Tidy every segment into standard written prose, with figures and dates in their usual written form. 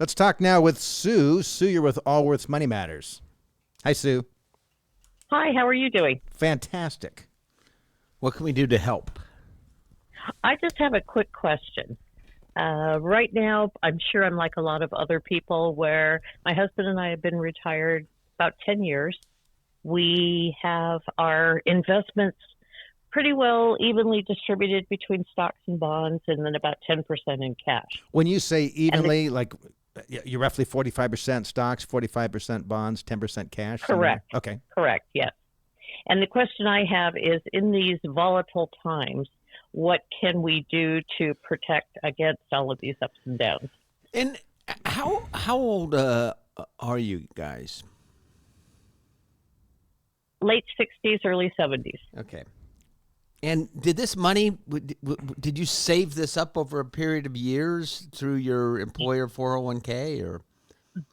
Let's talk now with Sue. Sue, you're with Allworth Money Matters. Hi, Sue. Hi, how are you doing? Fantastic. What can we do to help? I just have a quick question. Right now, I'm sure I'm like a lot of other people where my husband and I have been retired about 10 years. We have our investments pretty well evenly distributed between stocks and bonds, and then about 10% in cash. When you say evenly, like you're roughly 45% stocks, 45% bonds, 10% cash? Correct. Okay. Correct, yes. And the question I have is, in these volatile times, what can we do to protect against all of these ups and downs? And how old are you guys? Late 60s, early 70s. Okay. And did this money, did you save this up over a period of years through your employer 401k or?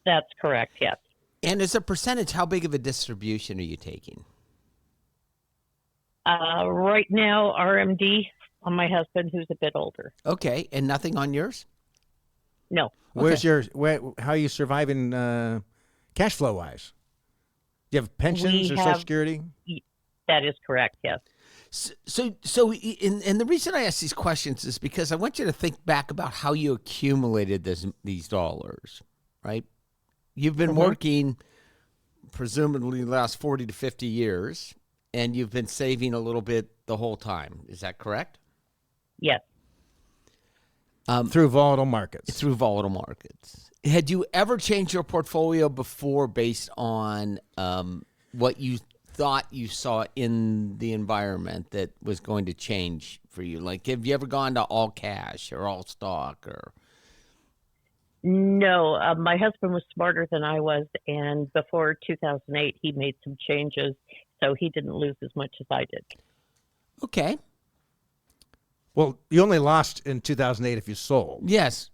That's correct, yes. And as a percentage, how big of a distribution are you taking? Right now, RMD on my husband, who's a bit older. Okay. And nothing on yours? No. Where's how are you surviving cash flow wise? Do you have pensions or Social Security? That is correct, yes. So, and the reason I ask these questions is because I want you to think back about how you accumulated these dollars, right? You've been working presumably the last 40 to 50 years, and you've been saving a little bit the whole time. Is that correct? Yes. Through volatile markets. Through volatile markets. Had you ever changed your portfolio before based on what you thought you saw in the environment that was going to change for you? Like, have you ever gone to all cash or all stock or? No, my husband was smarter than I was, and before 2008, he made some changes, so he didn't lose as much as I did. Okay. Well, you only lost in 2008 if you sold. Yes.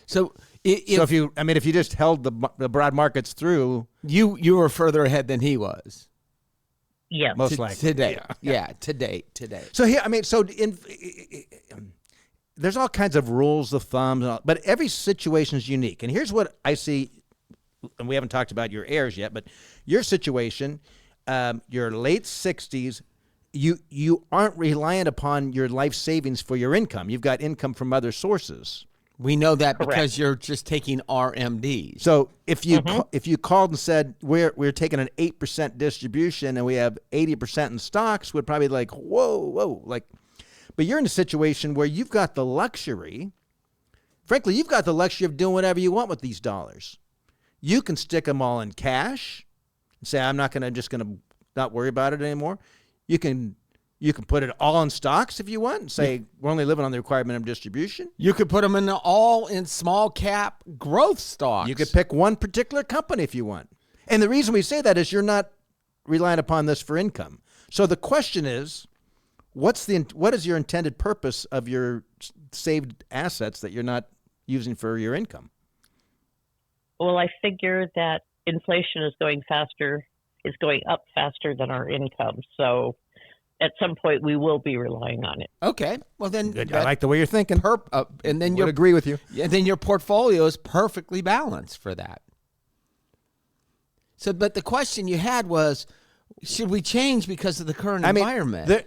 So if you just held the broad markets through, you were further ahead than he was. Yeah, most likely today. Yeah, today. So here, there's all kinds of rules of thumb, but every situation is unique. And here's what I see, and we haven't talked about your heirs yet, but your situation, your late 60s, you aren't reliant upon your life savings for your income. You've got income from other sources. We know that Correct. Because you're just taking RMDs. So if you called and said we're taking an 8% distribution and we have 80% in stocks, would probably like whoa, like. But you're in a situation where you've got the luxury. Frankly, you've got the luxury of doing whatever you want with these dollars. You can stick them all in cash and say I'm not not worry about it anymore. You can put it all in stocks if you want and say we're only living on the required minimum distribution. You could put them in small cap growth stocks. You could pick one particular company if you want. And the reason we say that is you're not relying upon this for income. So the question is, what is your intended purpose of your saved assets that you're not using for your income? Well, I figure that inflation is going up faster than our income. So at some point we will be relying on it. Okay. Well, then Good. I like the way you're thinking. And then I would agree with you. And then your portfolio is perfectly balanced for that. So, but the question you had was, should we change because of the current environment?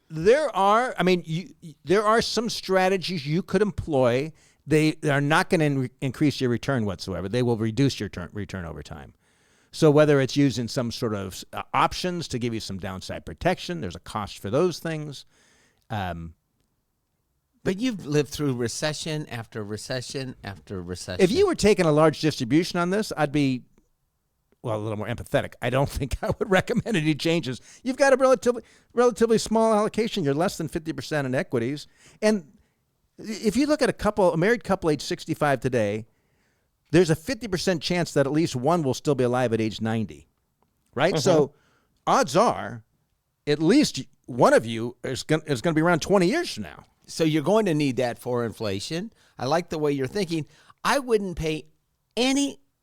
There are some strategies you could employ. They are not going to increase your return whatsoever. They will reduce your return over time. So whether it's using some sort of options to give you some downside protection, there's a cost for those things. But you've lived through recession after recession after recession. If you were taking a large distribution on this, I'd be, a little more empathetic. I don't think I would recommend any changes. You've got a relatively small allocation. You're less than 50% in equities. And if you look at a married couple age 65 today, there's a 50% chance that at least one will still be alive at age 90, right? So odds are at least one of you is going to be around 20 years from now. So you're going to need that for inflation. I like the way you're thinking. I wouldn't pay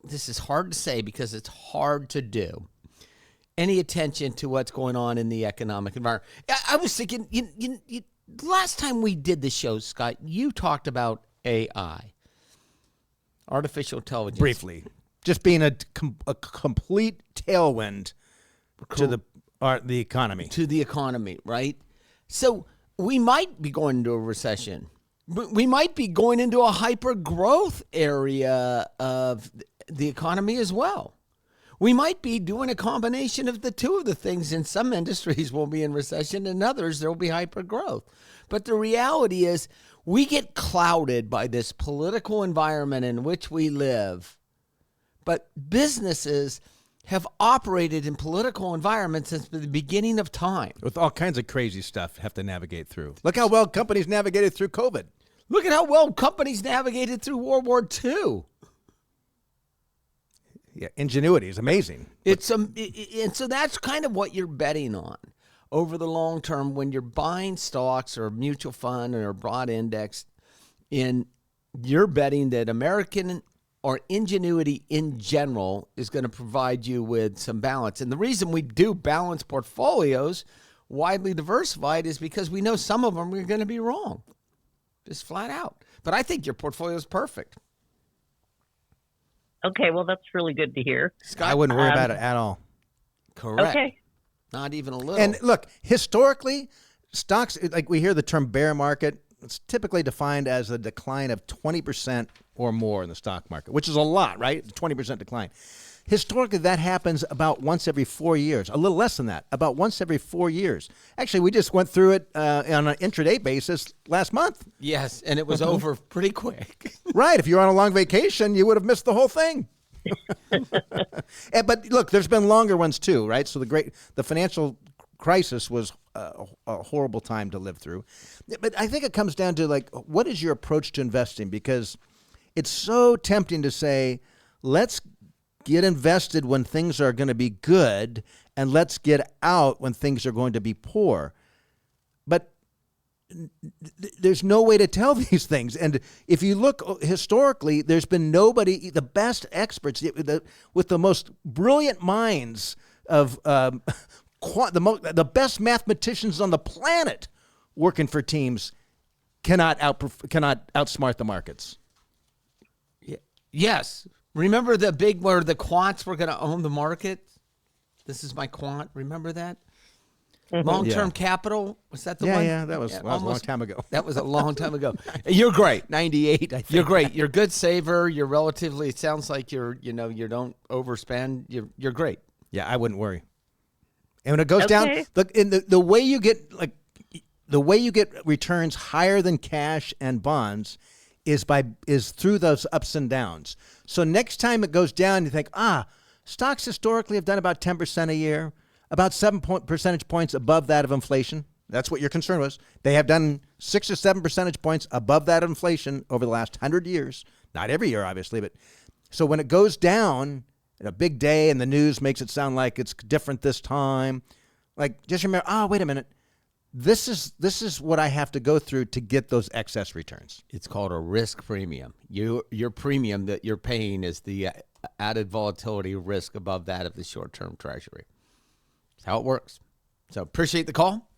this is hard to say because it's hard to do, any attention to what's going on in the economic environment. I was thinking, last time we did the show, Scott, you talked about AI. Artificial intelligence. briefly, just being a complete tailwind to the economy. To the economy, right? So we might be going into a recession. But we might be going into a hyper-growth area of the economy as well. We might be doing a combination of the two of the things. In some industries, we'll be in recession. In others, there will be hyper-growth. But the reality is we get clouded by this political environment in which we live. But businesses have operated in political environments since the beginning of time. With all kinds of crazy stuff have to navigate through. Look how well companies navigated through COVID. Look at how well companies navigated through World War II. Yeah, ingenuity is amazing. And so that's kind of what you're betting on over the long term when you're buying stocks or a mutual fund or a broad index. You're betting that American or ingenuity in general is going to provide you with some balance. And the reason we do balanced portfolios, widely diversified, is because we know some of them are going to be wrong. Just flat out. But I think your portfolio is perfect. Okay, well, that's really good to hear. Scott, I wouldn't worry about it at all. correct. Okay. Not even a little. And look, historically, stocks, like we hear the term bear market, it's typically defined as a decline of 20% or more in the stock market, which is a lot, right? 20% decline. Historically, that happens about once every 4 years, a little less than that, about once every 4 years. Actually, we just went through it on an intraday basis last month. yes, and it was over pretty quick. Right. If you're on a long vacation, you would have missed the whole thing. But look, there's been longer ones too, right? So the financial crisis was a horrible time to live through. But I think it comes down to, like, what is your approach to investing? Because it's so tempting to say, let's get invested when things are going to be good, and let's get out when things are going to be poor. But there's no way to tell these things. And if you look historically, there's been nobody, the best experts, with the most brilliant minds of the best mathematicians on the planet working for teams cannot outsmart the markets. Yes. Remember the big where the quants were going to own the market? This is my quant. Remember that? Long-term capital? Was that the one? Yeah, that was a long time ago. That was a long time ago. You're great. 98, I think. You're great. You're a good saver. You're relatively, it sounds like you don't overspend. You're great. Yeah, I wouldn't worry. And when it goes down, look, in the way you get returns higher than cash and bonds is through those ups and downs. So next time it goes down, you think, stocks historically have done about 10% a year, about 7 percentage points above that of inflation. That's what your concern was. They have done 6 or 7 percentage points above that of inflation over the last 100 years. Not every year, obviously, but so when it goes down, a big day and the news makes it sound like it's different this time, like, just remember, wait a minute. This is what I have to go through to get those excess returns. It's called a risk premium. Your premium that you're paying is the added volatility risk above that of the short-term treasury. That's how it works. So appreciate the call.